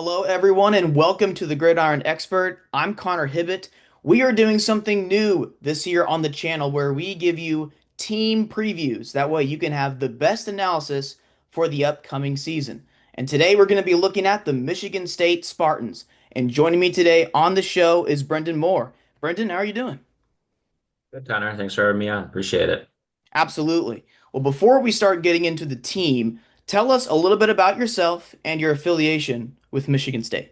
Hello, everyone, and welcome to the Gridiron Expert. I'm Connor Hibbett. We are doing something new this year on the channel where we give you team previews. That way, you can have the best analysis for the upcoming season. And today, we're going to be looking at the Michigan State Spartans. And joining me today on the show is Brendan Moore. Brendan, how are you doing? Good, Connor. Thanks for having me on. Appreciate it. Absolutely. Well, before we start getting into the team, tell us a little bit about yourself and your affiliation with Michigan State.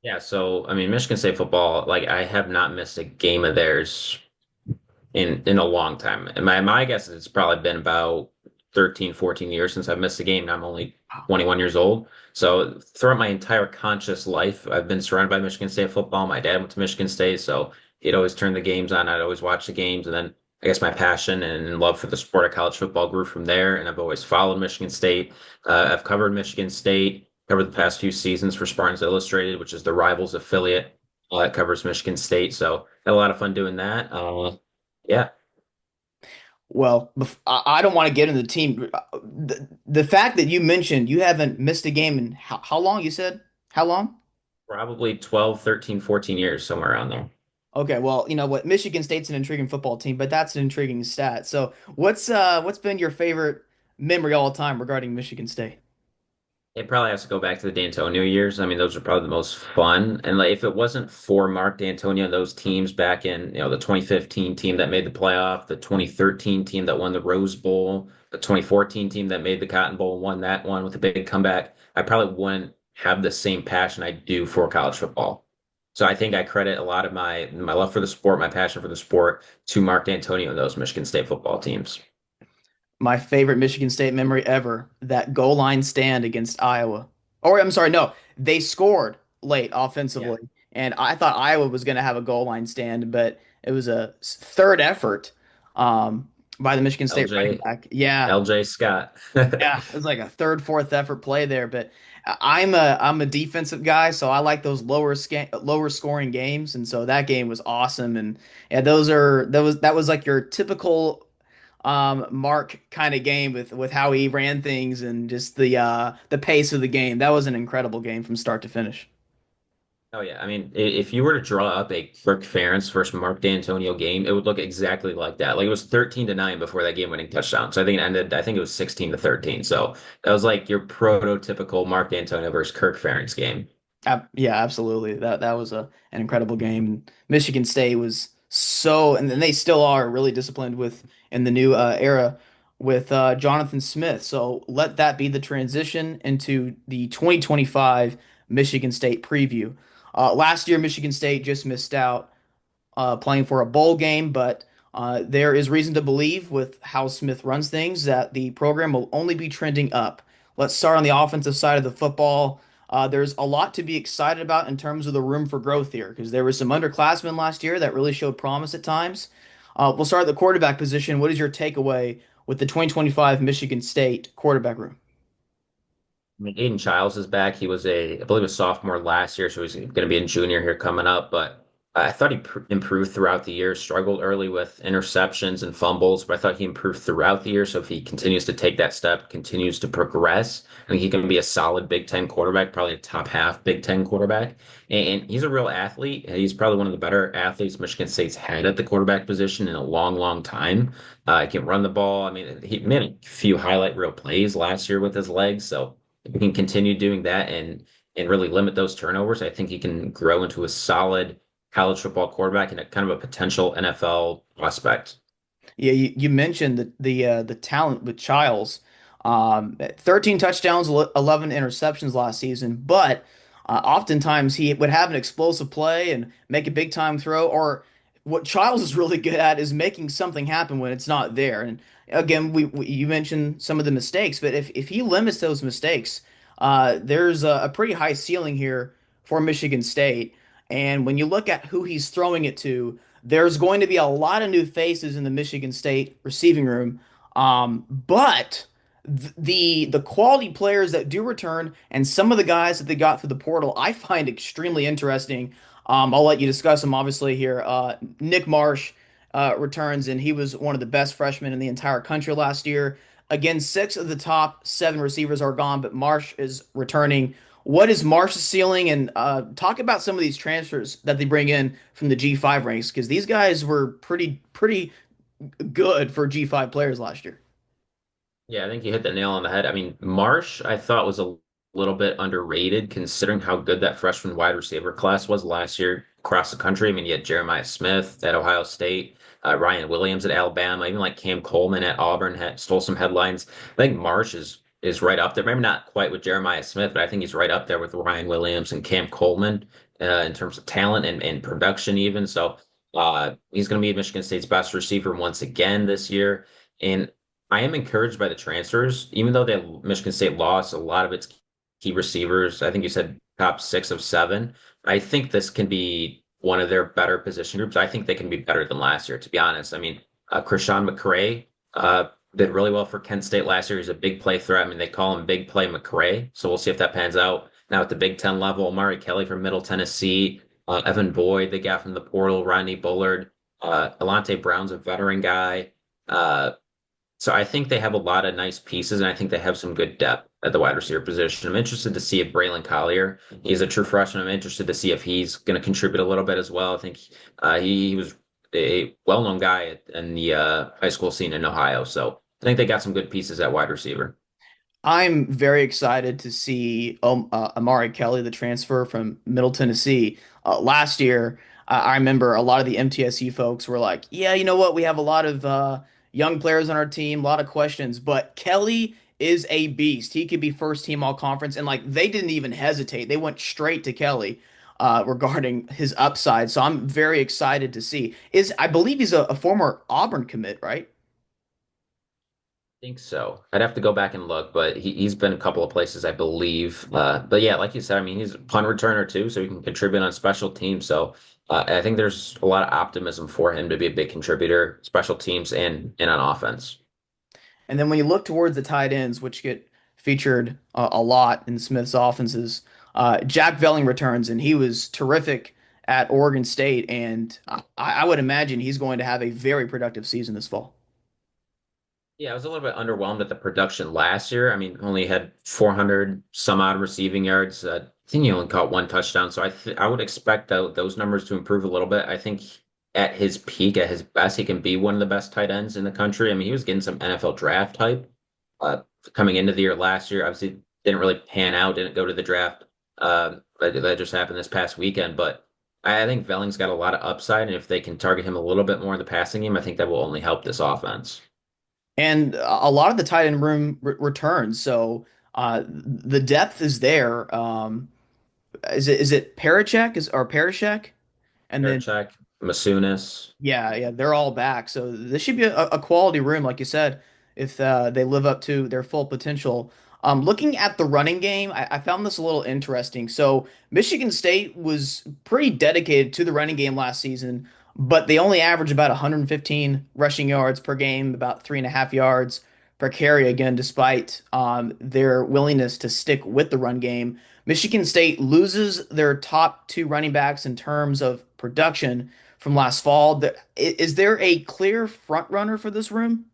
Yeah, so I mean, Michigan State football, like I have not missed a game of theirs in a long time. And my guess is it's probably been about 13, 14 years since I've missed a game, and I'm only 21 years old. So throughout my entire conscious life, I've been surrounded by Michigan State football. My dad went to Michigan State, so he'd always turn the games on. I'd always watch the games, and then I guess my passion and love for the sport of college football grew from there. And I've always followed Michigan State. I've covered Michigan State, covered the past few seasons for Spartans Illustrated, which is the Rivals affiliate that covers Michigan State. So had a lot of fun doing that. Yeah. Well, I don't want to get into the team. The fact that you mentioned you haven't missed a game in how long you said? How long? Probably 12, 13, 14 years, somewhere around there. Okay, well, you know what? Michigan State's an intriguing football team, but that's an intriguing stat. So, what's been your favorite memory all the time regarding Michigan State? It probably has to go back to the D'Antonio years. I mean, those are probably the most fun. And like, if it wasn't for Mark D'Antonio and those teams back in, the 2015 team that made the playoff, the 2013 team that won the Rose Bowl, the 2014 team that made the Cotton Bowl, won that one with a big comeback, I probably wouldn't have the same passion I do for college football. So I think I credit a lot of my love for the sport, my passion for the sport to Mark D'Antonio and those Michigan State football teams. My favorite Michigan State memory ever, that goal line stand against Iowa. Or I'm sorry, no, they scored late Yeah. offensively, and I thought Iowa was going to have a goal line stand, but it was a third effort by the Michigan State running LJ back. Yeah, LJ Scott. yeah, it was like a third, fourth effort play there. But I'm a defensive guy, so I like those lower scoring games, and so that game was awesome. And yeah, that was like your typical Mark kind of game with how he ran things and just the pace of the game. That was an incredible game from start to finish. Oh yeah, I mean, if you were to draw up a Kirk Ferentz versus Mark D'Antonio game, it would look exactly like that. Like it was 13-9 before that game-winning touchdown. So I think it ended. I think it was 16-13. So that was like your prototypical Mark D'Antonio versus Kirk Ferentz game. Yeah, absolutely. That was an incredible game. Michigan State was so, and then they still are really disciplined with in the new era with Jonathan Smith. So let that be the transition into the 2025 Michigan State preview. Last year, Michigan State just missed out playing for a bowl game, but there is reason to believe with how Smith runs things that the program will only be trending up. Let's start on the offensive side of the football. There's a lot to be excited about in terms of the room for growth here because there were some underclassmen last year that really showed promise at times. We'll start at the quarterback position. What is your takeaway with the 2025 Michigan State quarterback room? I mean, Aiden Childs is back. He was I believe, a sophomore last year, so he's going to be a junior here coming up. But I thought he improved throughout the year. Struggled early with interceptions and fumbles, but I thought he improved throughout the year. So if he continues to take that step, continues to progress, I think he can be a solid Big Ten quarterback, probably a top half Big Ten quarterback. And he's a real athlete. He's probably one of the better athletes Michigan State's had at the quarterback position in a long, long time. He can run the ball. I mean, he made a few highlight reel plays last year with his legs, so if he can continue doing that and really limit those turnovers, I think he can grow into a solid college football quarterback and a kind of a potential NFL prospect. Yeah, you mentioned the talent with Childs. 13 touchdowns, 11 interceptions last season, but oftentimes he would have an explosive play and make a big time throw. Or what Childs is really good at is making something happen when it's not there. And again, you mentioned some of the mistakes, but if he limits those mistakes, there's a pretty high ceiling here for Michigan State. And when you look at who he's throwing it to, there's going to be a lot of new faces in the Michigan State receiving room. But the quality players that do return and some of the guys that they got through the portal, I find extremely interesting. I'll let you discuss them obviously here. Nick Marsh returns, and he was one of the best freshmen in the entire country last year. Again, six of the top seven receivers are gone, but Marsh is returning. What is Marsh's ceiling? And talk about some of these transfers that they bring in from the G5 ranks because these guys were pretty good for G5 players last year. Yeah, I think you hit the nail on the head. I mean, Marsh, I thought was a little bit underrated considering how good that freshman wide receiver class was last year across the country. I mean, you had Jeremiah Smith at Ohio State, Ryan Williams at Alabama, even like Cam Coleman at Auburn had stole some headlines. I think Marsh is right up there. Maybe not quite with Jeremiah Smith, but I think he's right up there with Ryan Williams and Cam Coleman in terms of talent and production even. So he's going to be Michigan State's best receiver once again this year. And I am encouraged by the transfers, even though Michigan State lost a lot of its key receivers. I think you said top 6 of 7. I think this can be one of their better position groups. I think they can be better than last year, to be honest. I mean, Krishan McCray did really well for Kent State last year. He's a big play threat. I mean, they call him Big Play McCray. So we'll see if that pans out. Now at the Big Ten level, Amari Kelly from Middle Tennessee, Evan Boyd, the guy from the portal, Rodney Bullard, Alante Brown's a veteran guy. So I think they have a lot of nice pieces, and I think they have some good depth at the wide receiver position. I'm interested to see if Braylon Collier, he's a true freshman. I'm interested to see if he's going to contribute a little bit as well. I think he was a well-known guy in the high school scene in Ohio. So I think they got some good pieces at wide receiver. I'm very excited to see Amari Kelly, the transfer from Middle Tennessee. Last year, I remember a lot of the MTSU folks were like, "Yeah, you know what? We have a lot of young players on our team, a lot of questions, but Kelly is a beast. He could be first team all conference." And like they didn't even hesitate; they went straight to Kelly regarding his upside. So I'm very excited to see. I believe he's a former Auburn commit, right? Think so. I'd have to go back and look, but he's been a couple of places, I believe. But yeah, like you said, I mean, he's a punt returner too, so he can contribute on special teams. So I think there's a lot of optimism for him to be a big contributor, special teams and on offense. And then when you look towards the tight ends, which get featured a lot in Smith's offenses, Jack Velling returns, and he was terrific at Oregon State. And I would imagine he's going to have a very productive season this fall. Yeah, I was a little bit underwhelmed at the production last year. I mean, only had 400 some odd receiving yards. I think he only caught one touchdown, so I would expect those numbers to improve a little bit. I think at his peak, at his best, he can be one of the best tight ends in the country. I mean, he was getting some NFL draft hype coming into the year last year. Obviously, didn't really pan out, didn't go to the draft. That just happened this past weekend, but I think Velling's got a lot of upside, and if they can target him a little bit more in the passing game, I think that will only help this offense. And a lot of the tight end room returns, so the depth is there. Is it Parachek is or Parashek? And then Check, Masunis. yeah, they're all back. So this should be a quality room, like you said, if they live up to their full potential. Looking at the running game, I found this a little interesting. So Michigan State was pretty dedicated to the running game last season, but they only averaged about 115 rushing yards per game, about 3.5 yards per carry, again, despite their willingness to stick with the run game. Michigan State loses their top two running backs in terms of production from last fall. Is there a clear front runner for this room?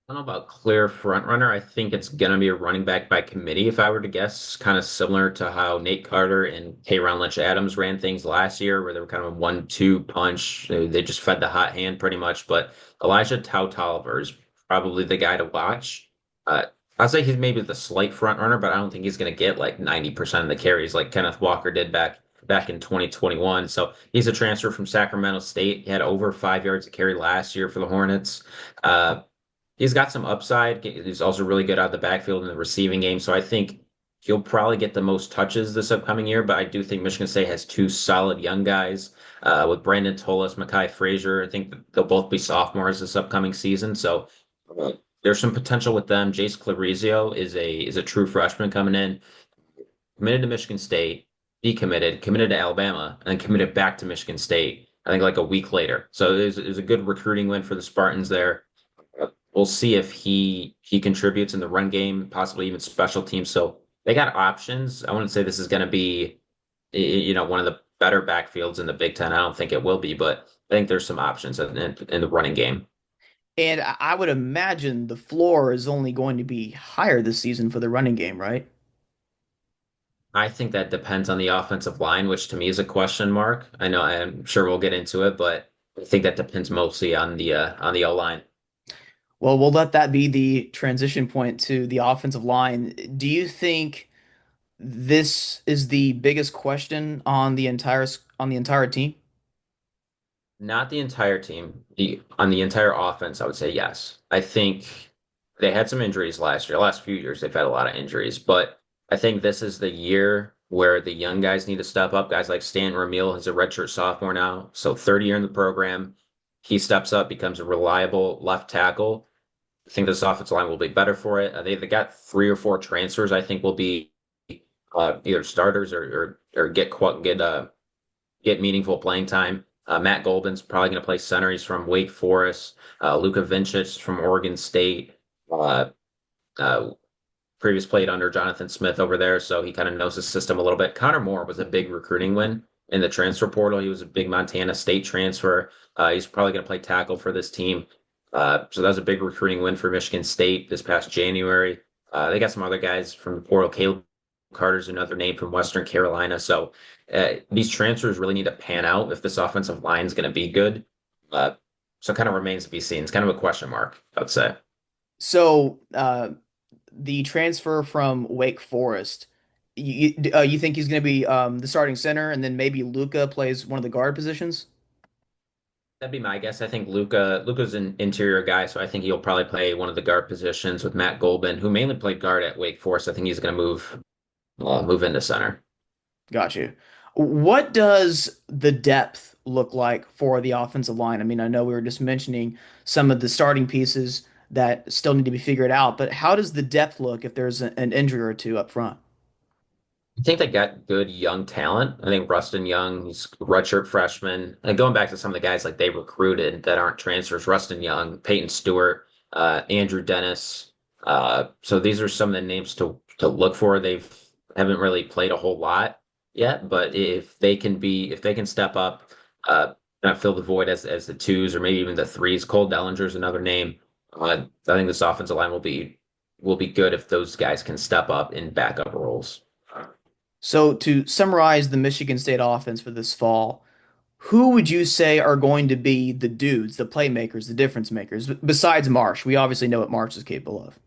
I don't know about clear front runner. I think it's gonna be a running back by committee, if I were to guess, kind of similar to how Nate Carter and Kayron Lynch Adams ran things last year, where they were kind of a 1-2 punch. They just fed the hot hand pretty much. But Elijah Tautalver is probably the guy to watch. I'd say he's maybe the slight front runner, but I don't think he's gonna get like 90% of the carries like Kenneth Walker did back in 2021. So he's a transfer from Sacramento State. He had over 5 yards to carry last year for the Hornets. He's got some upside. He's also really good out of the backfield in the receiving game. So I think he'll probably get the most touches this upcoming year. But I do think Michigan State has two solid young guys with Brandon Tolles, Makai Frazier. I think they'll both be sophomores this upcoming season. So there's some potential with them. Jace Clarizio is a true freshman coming in, committed to Michigan State, decommitted, committed to Alabama, and then committed back to Michigan State. I think like a week later. So it was a good recruiting win for the Spartans there. We'll see if he contributes in the run game, possibly even special teams. So they got options. I wouldn't say this is going to be, one of the better backfields in the Big Ten. I don't think it will be, but I think there's some options in the running game. And I would imagine the floor is only going to be higher this season for the running game, right? I think that depends on the offensive line, which to me is a question mark. I know I'm sure we'll get into it, but I think that depends mostly on the O line. Well, we'll let that be the transition point to the offensive line. Do you think this is the biggest question on the entire team? Not the entire team. On the entire offense, I would say yes. I think they had some injuries last year. Last few years, they've had a lot of injuries, but I think this is the year where the young guys need to step up. Guys like Stan Ramil is a redshirt sophomore now, so third year in the program. He steps up, becomes a reliable left tackle. I think this offensive line will be better for it. They got three or four transfers. I think will be either starters or get meaningful playing time. Matt Golden's probably going to play center. He's from Wake Forest. Luka Vincic from Oregon State. Uh, uh, Previous played under Jonathan Smith over there, so he kind of knows the system a little bit. Connor Moore was a big recruiting win in the transfer portal. He was a big Montana State transfer. He's probably going to play tackle for this team. So that was a big recruiting win for Michigan State this past January. They got some other guys from the portal. Caleb Carter's another name from Western Carolina. So these transfers really need to pan out if this offensive line is going to be good. Uh, so it kind of remains to be seen. It's kind of a question mark, I would say. So, the transfer from Wake Forest, you think he's going to be the starting center, and then maybe Luca plays one of the guard positions? That'd be my guess. I think Luca's an interior guy, so I think he'll probably play one of the guard positions with Matt Golban, who mainly played guard at Wake Forest. I think he's going to move into center. Got you. What does the depth look like for the offensive line? I mean, I know we were just mentioning some of the starting pieces that still need to be figured out, but how does the depth look if there's an injury or two up front? I think they got good young talent. I think Rustin Young, he's a redshirt freshman. And going back to some of the guys like they recruited that aren't transfers, Rustin Young, Peyton Stewart, Andrew Dennis. So these are some of the names to look for. They've haven't really played a whole lot yet, but if they can step up, kind of fill the void as the twos or maybe even the threes. Cole Dellinger's another name. I think this offensive line will be good if those guys can step up in backup roles. So, to summarize the Michigan State offense for this fall, who would you say are going to be the dudes, the playmakers, the difference makers, besides Marsh? We obviously know what Marsh is capable of.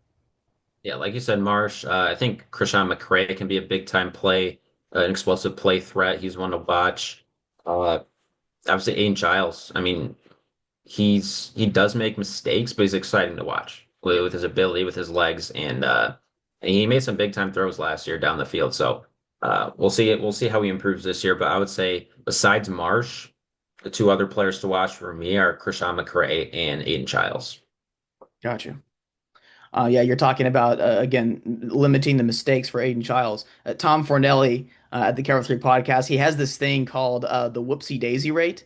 Yeah, like you said, Marsh. I think Krishan McCray can be a big time play, an explosive play threat. He's one to watch. Uh, Obviously, Aiden Giles. I mean, he does make mistakes, but he's exciting to watch with his ability, with his legs, and he made some big time throws last year down the field. So we'll see it. We'll see how he improves this year. But I would say besides Marsh, the two other players to watch for me are Krishan McCray and Aiden Giles. Gotcha. Yeah, you're talking about again limiting the mistakes for Aiden Childs. Tom Fornelli at the Cover Three podcast, he has this thing called the whoopsie daisy rate,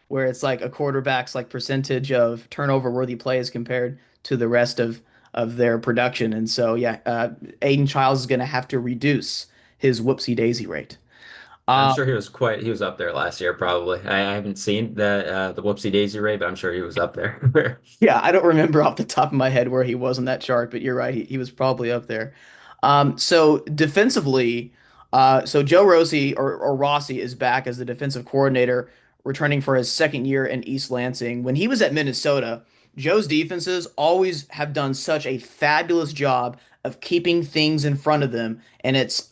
where it's like a quarterback's like percentage of turnover worthy plays compared to the rest of their production. And so yeah, Aiden Childs is going to have to reduce his whoopsie daisy rate. I'm Um, sure he was up there last year, probably. I haven't seen the Whoopsie Daisy Ray, but I'm sure he was up there. Yeah, I don't remember off the top of my head where he was on that chart, but you're right. He was probably up there. So defensively, so Joe Rossi or Rossi is back as the defensive coordinator, returning for his second year in East Lansing. When he was at Minnesota, Joe's defenses always have done such a fabulous job of keeping things in front of them, and his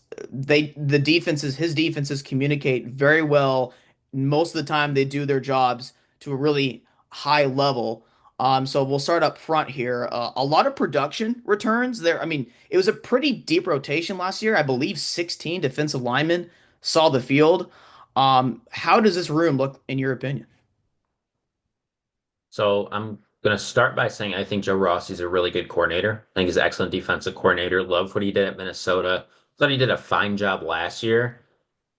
defenses communicate very well. Most of the time, they do their jobs to a really high level. So we'll start up front here. A lot of production returns there. I mean, it was a pretty deep rotation last year. I believe 16 defensive linemen saw the field. How does this room look in your opinion? So I'm going to start by saying I think Joe Rossi's a really good coordinator. I think he's an excellent defensive coordinator. Love what he did at Minnesota. Thought he did a fine job last year,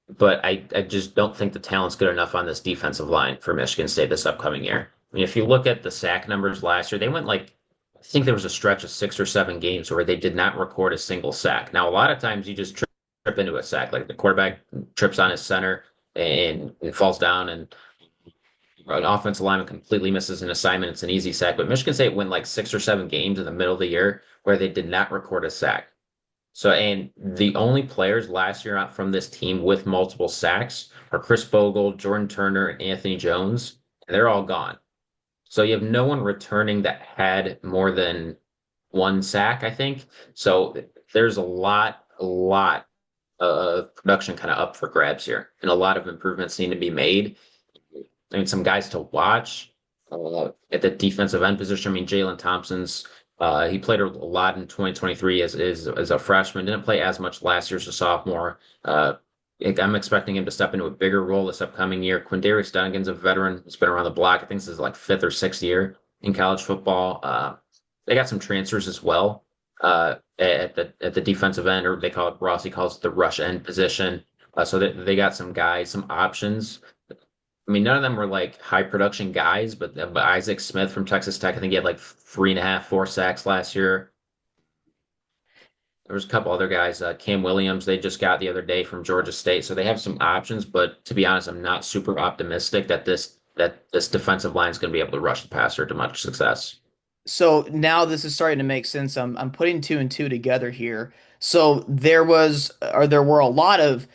but I just don't think the talent's good enough on this defensive line for Michigan State this upcoming year. I mean, if you look at the sack numbers last year, they went like, I think there was a stretch of 6 or 7 games where they did not record a single sack. Now, a lot of times you just trip into a sack, like the quarterback trips on his center and falls down, and an offensive lineman completely misses an assignment. It's an easy sack. But Michigan State went like 6 or 7 games in the middle of the year where they did not record a sack. So, and the only players last year out from this team with multiple sacks are Chris Bogle, Jordan Turner, and Anthony Jones. And they're all gone. So you have no one returning that had more than one sack, I think. So there's a lot of production kind of up for grabs here, and a lot of improvements need to be made. I mean, some guys to watch at the defensive end position. I mean, Jalen Thompson's he played a lot in 2023 as a freshman. Didn't play as much last year as a sophomore. I'm expecting him to step into a bigger role this upcoming year. Quindarius Duncan's a veteran. He's been around the block. I think this is like fifth or sixth year in college football. They got some transfers as well at the defensive end, or they call it Rossi calls it the rush end position. So they got some guys, some options. I mean, none of them were like high production guys, but Isaac Smith from Texas Tech, I think he had like 3.5, 4 sacks last year. There was a couple other guys, Cam Williams, they just got the other day from Georgia State, so they have some options. But to be honest, I'm not super optimistic that this defensive line is going to be able to rush the passer to much success. So now this is starting to make sense. I'm putting two and two together here. So there were a lot of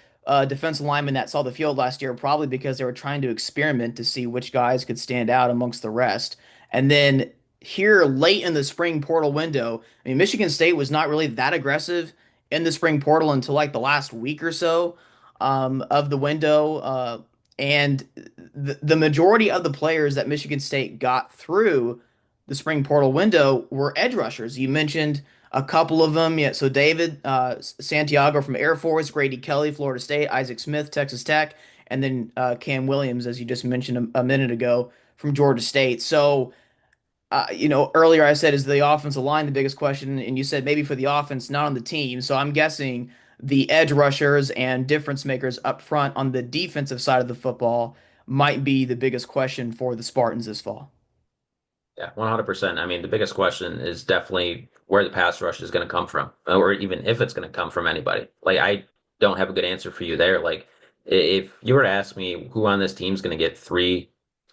defensive linemen that saw the field last year, probably because they were trying to experiment to see which guys could stand out amongst the rest. And then here late in the spring portal window, I mean, Michigan State was not really that aggressive in the spring portal until like the last week or so of the window. And the majority of the players that Michigan State got through the spring portal window were edge rushers. You mentioned a couple of them. Yeah, so David Santiago from Air Force, Grady Kelly, Florida State, Isaac Smith, Texas Tech, and then Cam Williams, as you just mentioned a minute ago, from Georgia State. So, earlier I said, is the offensive line the biggest question? And you said maybe for the offense, not on the team. So I'm guessing the edge rushers and difference makers up front on the defensive side of the football might be the biggest question for the Spartans this fall. Yeah, 100%. I mean, the biggest question is definitely where the pass rush is going to come from, or even if it's going to come from anybody. Like, I don't have a good answer for you there. Like, if you were to ask me who on this team is going to get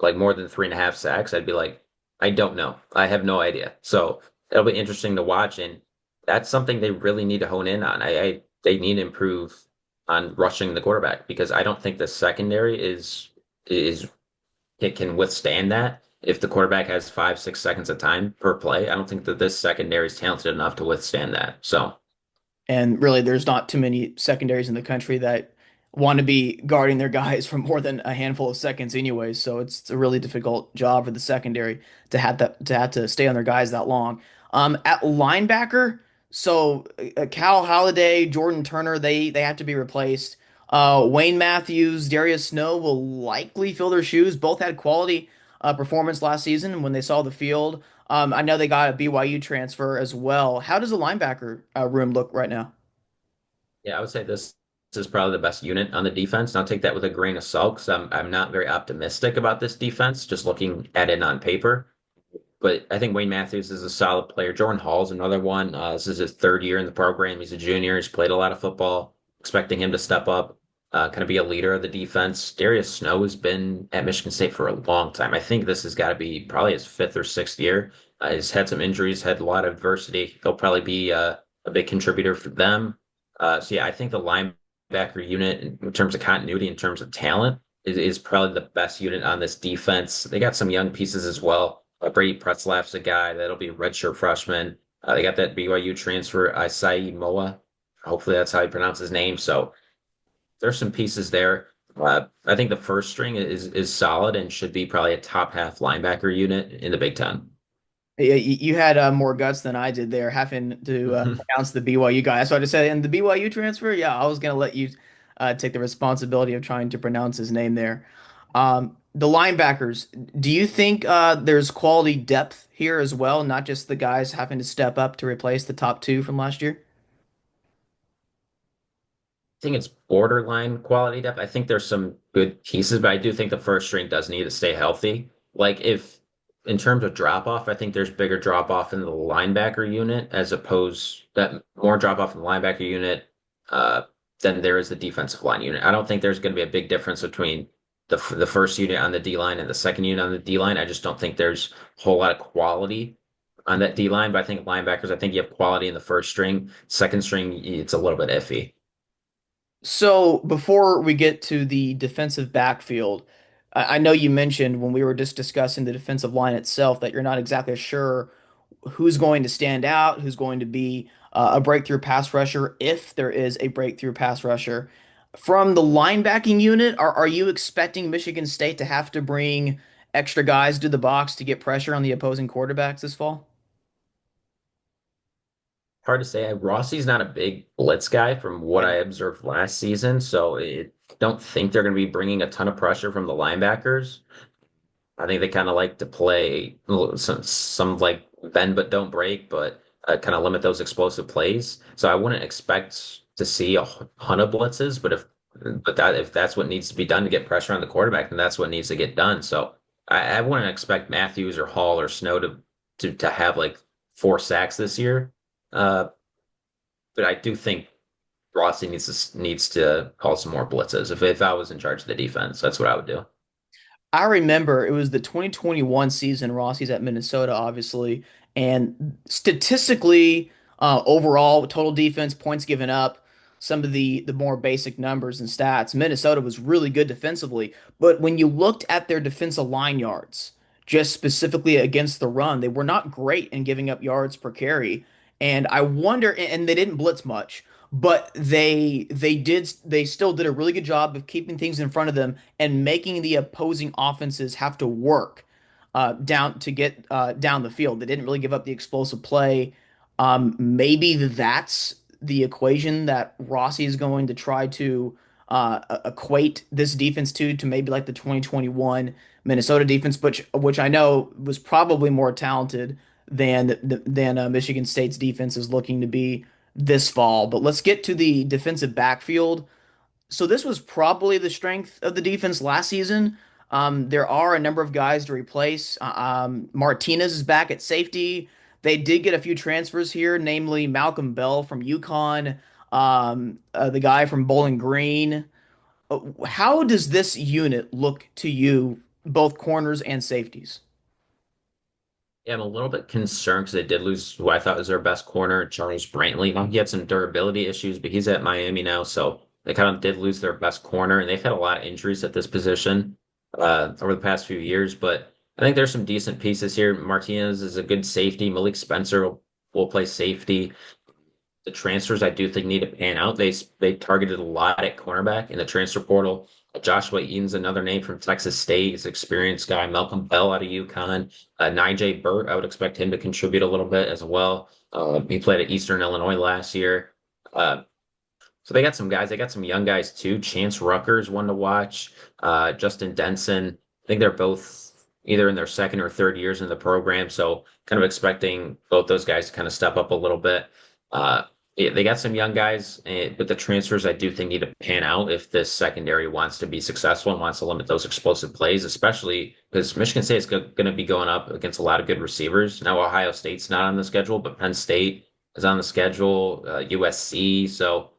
like more than 3.5 sacks, I'd be like, I don't know. I have no idea. So it'll be interesting to watch, and that's something they really need to hone in on. They need to improve on rushing the quarterback because I don't think the secondary is it can withstand that. If the quarterback has 5, 6 seconds of time per play, I don't think that this secondary is talented enough to withstand that. So, And really, there's not too many secondaries in the country that want to be guarding their guys for more than a handful of seconds anyways. So it's a really difficult job for the secondary to have to stay on their guys that long. At linebacker, so Cal Holiday, Jordan Turner, they have to be replaced. Wayne Matthews, Darius Snow will likely fill their shoes. Both had quality performance last season when they saw the field. I know they got a BYU transfer as well. How does the linebacker room look right now? yeah, I would say this is probably the best unit on the defense. And I'll take that with a grain of salt because I'm not very optimistic about this defense, just looking at it on paper. But I think Wayne Matthews is a solid player. Jordan Hall's another one. This is his third year in the program. He's a junior. He's played a lot of football. Expecting him to step up, kind of be a leader of the defense. Darius Snow has been at Michigan State for a long time. I think this has got to be probably his fifth or sixth year. He's had some injuries, had a lot of adversity. He'll probably be a big contributor for them. So yeah, I think the linebacker unit in terms of continuity, in terms of talent, is probably the best unit on this defense. They got some young pieces as well. Brady Pretzlaff's a guy that'll be a redshirt freshman. They got that BYU transfer, Isai Moa. Hopefully that's how you pronounce his name. So there's some pieces there. I think the first string is solid and should be probably a top half linebacker unit in the Big Ten. Yeah, you had more guts than I did there, having to pronounce the BYU guy. So I just said, and the BYU transfer, yeah, I was gonna let you take the responsibility of trying to pronounce his name there. The linebackers, do you think there's quality depth here as well, not just the guys having to step up to replace the top two from last year? Think it's borderline quality depth. I think there's some good pieces, but I do think the first string does need to stay healthy. Like if in terms of drop off, I think there's bigger drop off in the linebacker unit as opposed that more drop off in the linebacker unit uh, than there is the defensive line unit. I don't think there's going to be a big difference between the first unit on the D line and the second unit on the D line. I just don't think there's a whole lot of quality on that D line, but I think linebackers, I think you have quality in the first string. Second string, it's a little bit iffy. So before we get to the defensive backfield, I know you mentioned when we were just discussing the defensive line itself that you're not exactly sure who's going to stand out, who's going to be a breakthrough pass rusher, if there is a breakthrough pass rusher. From the linebacking unit, are you expecting Michigan State to have to bring extra guys to the box to get pressure on the opposing quarterbacks this fall? Hard to say. Rossi's not a big blitz guy from what I Yeah. observed last season, so I don't think they're going to be bringing a ton of pressure from the linebackers. I think they kind of like to play some like bend but don't break, but kind of limit those explosive plays. So I wouldn't expect to see a ton of blitzes, but if that's what needs to be done to get pressure on the quarterback, then that's what needs to get done. So I wouldn't expect Matthews or Hall or Snow to have like 4 sacks this year. Uh, but I do think Rossi needs to call some more blitzes. If I was in charge of the defense, that's what I would do. I remember it was the 2021 season. Rossi's at Minnesota, obviously, and statistically, overall, total defense, points given up, some of the more basic numbers and stats, Minnesota was really good defensively. But when you looked at their defensive line yards, just specifically against the run, they were not great in giving up yards per carry. And I wonder, and they didn't blitz much, but they still did a really good job of keeping things in front of them and making the opposing offenses have to work down to get down the field. They didn't really give up the explosive play. Maybe that's the equation that Rossi is going to try to equate this defense to maybe like the 2021 Minnesota defense, which I know was probably more talented than Michigan State's defense is looking to be this fall. But let's get to the defensive backfield. So this was probably the strength of the defense last season. There are a number of guys to replace. Martinez is back at safety. They did get a few transfers here, namely Malcolm Bell from UConn, the guy from Bowling Green. How does this unit look to you, both corners and safeties? Yeah, I'm a little bit concerned because they did lose who I thought was their best corner, Charles Brantley. Now, he had some durability issues, but he's at Miami now, so they kind of did lose their best corner, and they've had a lot of injuries at this position over the past few years. But I think there's some decent pieces here. Martinez is a good safety. Malik Spencer will play safety. The transfers I do think need to pan out. They targeted a lot at cornerback in the transfer portal. Joshua Eaton's another name from Texas State. He's an experienced guy. Malcolm Bell out of UConn. Nijay Burt, I would expect him to contribute a little bit as well. He played at Eastern Illinois last year. Uh, so they got some guys. They got some young guys too. Chance Rucker's one to watch. Justin Denson. I think they're both either in their second or third years in the program. So kind of expecting both those guys to kind of step up a little bit. Uh, yeah, they got some young guys, but the transfers I do think need to pan out if this secondary wants to be successful and wants to limit those explosive plays, especially because Michigan State is going to be going up against a lot of good receivers. Now Ohio State's not on the schedule, but Penn State is on the schedule, USC. So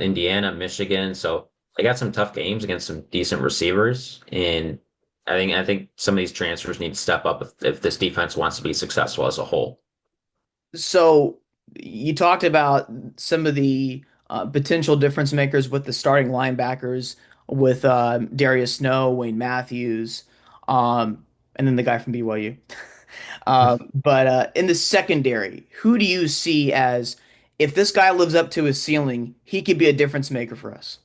Indiana, Michigan. So they got some tough games against some decent receivers, and I think some of these transfers need to step up if this defense wants to be successful as a whole. So you talked about some of the potential difference makers with the starting linebackers with Darius Snow, Wayne Matthews, and then the guy from BYU. But in the secondary, who do you see as if this guy lives up to his ceiling, he could be a difference maker for us?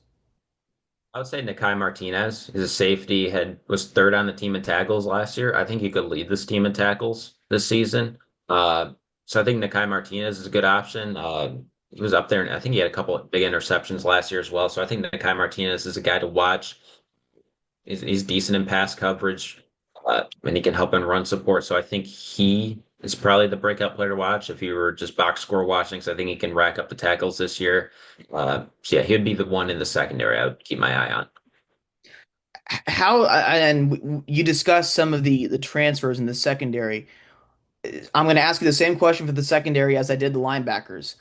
I would say Nakai Martinez. He's a safety, was third on the team in tackles last year. I think he could lead this team in tackles this season. So I think Nakai Martinez is a good option. He was up there, and I think he had a couple of big interceptions last year as well. So I think Nakai Martinez is a guy to watch. He's decent in pass coverage, and he can help in run support. So I think he is probably the breakout player to watch if you were just box score watching. So I think he can rack up the tackles this year. So yeah, he'd be the one in the secondary I would keep my eye on. How and you discussed some of the transfers in the secondary. I'm going to ask you the same question for the secondary as I did the linebackers.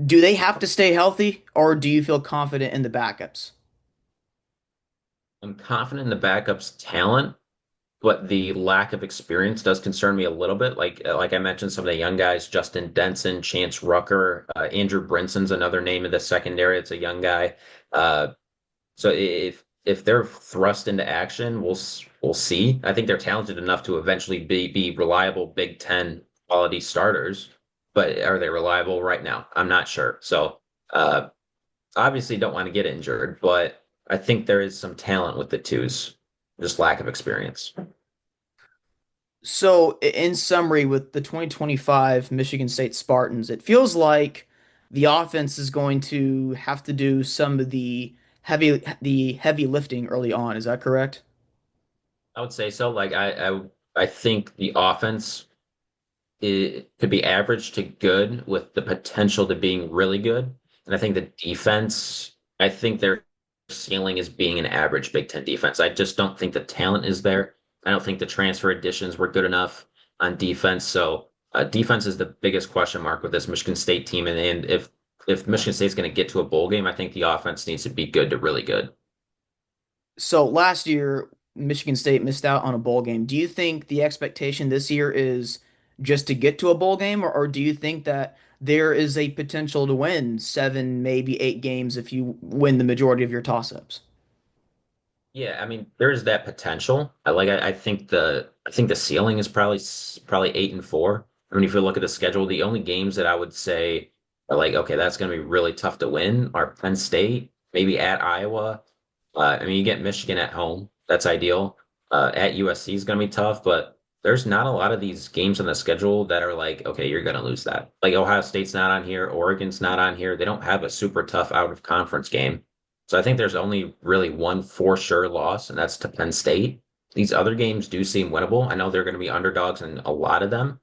Do they have to stay healthy, or do you feel confident in the backups? I'm confident in the backup's talent. but the lack of experience does concern me a little bit. Like I mentioned, some of the young guys, Justin Denson, Chance Rucker, Andrew Brinson's another name in the secondary. It's a young guy. So if they're thrust into action, we'll see. I think they're talented enough to eventually be reliable Big Ten quality starters, but are they reliable right now? I'm not sure. So uh, obviously don't want to get injured, but I think there is some talent with the twos, just lack of experience. So, in summary, with the 2025 Michigan State Spartans, it feels like the offense is going to have to do some of the heavy lifting early on. Is that correct? I would say so. I think the offense it could be average to good with the potential to being really good. And I think the defense, I think their ceiling is being an average Big Ten defense. I just don't think the talent is there. I don't think the transfer additions were good enough on defense. So defense is the biggest question mark with this Michigan State team. And if Michigan State's going to get to a bowl game, I think the offense needs to be good to really good. So, last year, Michigan State missed out on a bowl game. Do you think the expectation this year is just to get to a bowl game, or do you think that there is a potential to win seven, maybe eight games if you win the majority of your toss-ups? Yeah, I mean, there's that potential. I think the ceiling is probably 8-4. I mean, if you look at the schedule, the only games that I would say are like, okay, that's going to be really tough to win are Penn State, maybe at Iowa. I mean, you get Michigan at home. That's ideal. At USC is going to be tough, but there's not a lot of these games on the schedule that are like, okay, you're going to lose that. Like Ohio State's not on here, Oregon's not on here. They don't have a super tough out of conference game. So I think there's only really one for sure loss, and that's to Penn State. These other games do seem winnable. I know they're going to be underdogs in a lot of them,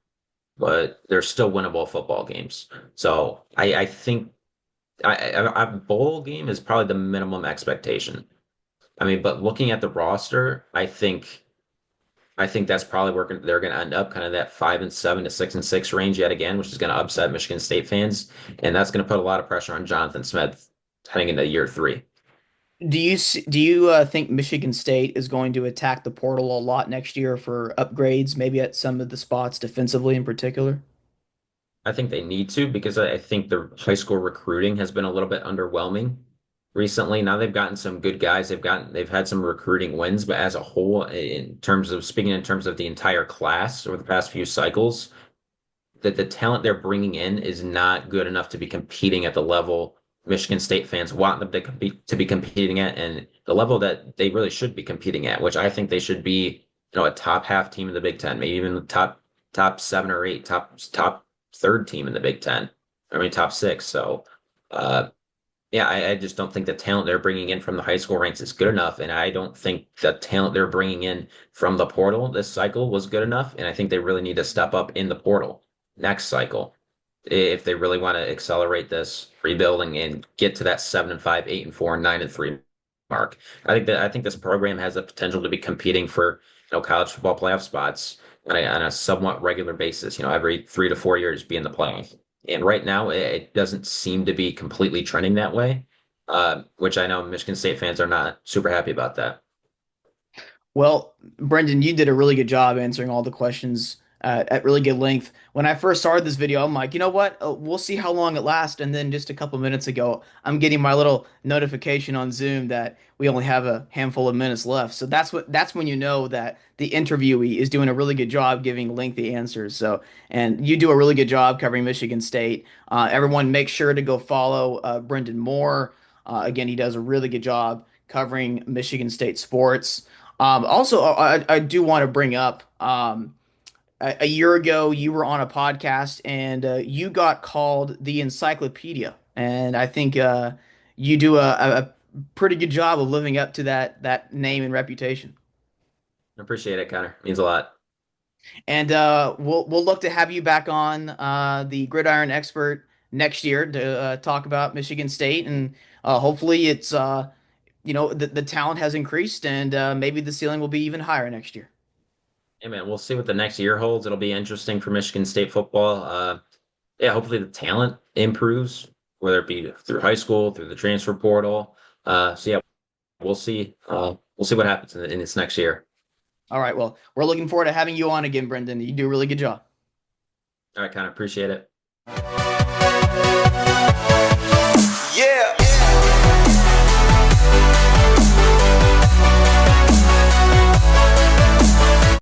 but they're still winnable football games. So I think a bowl game is probably the minimum expectation. I mean, but looking at the roster, I think that's probably where they're going to end up, kind of that 5-7 to 6-6 range yet again, which is going to upset Michigan State fans, and that's going to put a lot of pressure on Jonathan Smith heading into year three. Do you think Michigan State is going to attack the portal a lot next year for upgrades, maybe at some of the spots defensively in particular? I think they need to because I think the high school recruiting has been a little bit underwhelming recently. Now they've gotten some good guys. They've had some recruiting wins, but as a whole, in terms of the entire class over the past few cycles, that the talent they're bringing in is not good enough to be competing at the level Michigan State fans want them to be competing at, and the level that they really should be competing at, which I think they should be, a top half team in the Big Ten, maybe even the top 7 or 8, top third team in the Big Ten. I mean, top six. So, yeah, I just don't think the talent they're bringing in from the high school ranks is good enough, and I don't think the talent they're bringing in from the portal this cycle was good enough, and I think they really need to step up in the portal next cycle if they really want to accelerate this rebuilding and get to that 7-5, 8-4, and 9-3 mark. I think this program has the potential to be competing for college football playoff spots on a somewhat regular basis. Every 3 to 4 years be in the playoff. And right now, it doesn't seem to be completely trending that way, which I know Michigan State fans are not super happy about that. Well, Brendan, you did a really good job answering all the questions at really good length. When I first started this video, I'm like, you know what? We'll see how long it lasts. And then just a couple minutes ago, I'm getting my little notification on Zoom that we only have a handful of minutes left. So that's when you know that the interviewee is doing a really good job giving lengthy answers. So, and you do a really good job covering Michigan State. Everyone, make sure to go follow Brendan Moore. Again, he does a really good job covering Michigan State sports. Also, I do want to bring up a year ago, you were on a podcast and you got called the encyclopedia. And I think you do a pretty good job of living up to that name and reputation. I appreciate it, Connor. Means a lot. And we'll look to have you back on the Gridiron Expert next year to talk about Michigan State. And hopefully it's the talent has increased and maybe the ceiling will be even higher next year. Hey man, we'll see what the next year holds. It'll be interesting for Michigan State football. Yeah, hopefully the talent improves, whether it be through high school, through the transfer portal. So yeah, we'll see. We'll see what happens in this next year. All right. Well, we're looking forward to having you on again, Brendan. You do a really good job. I kind of appreciate it.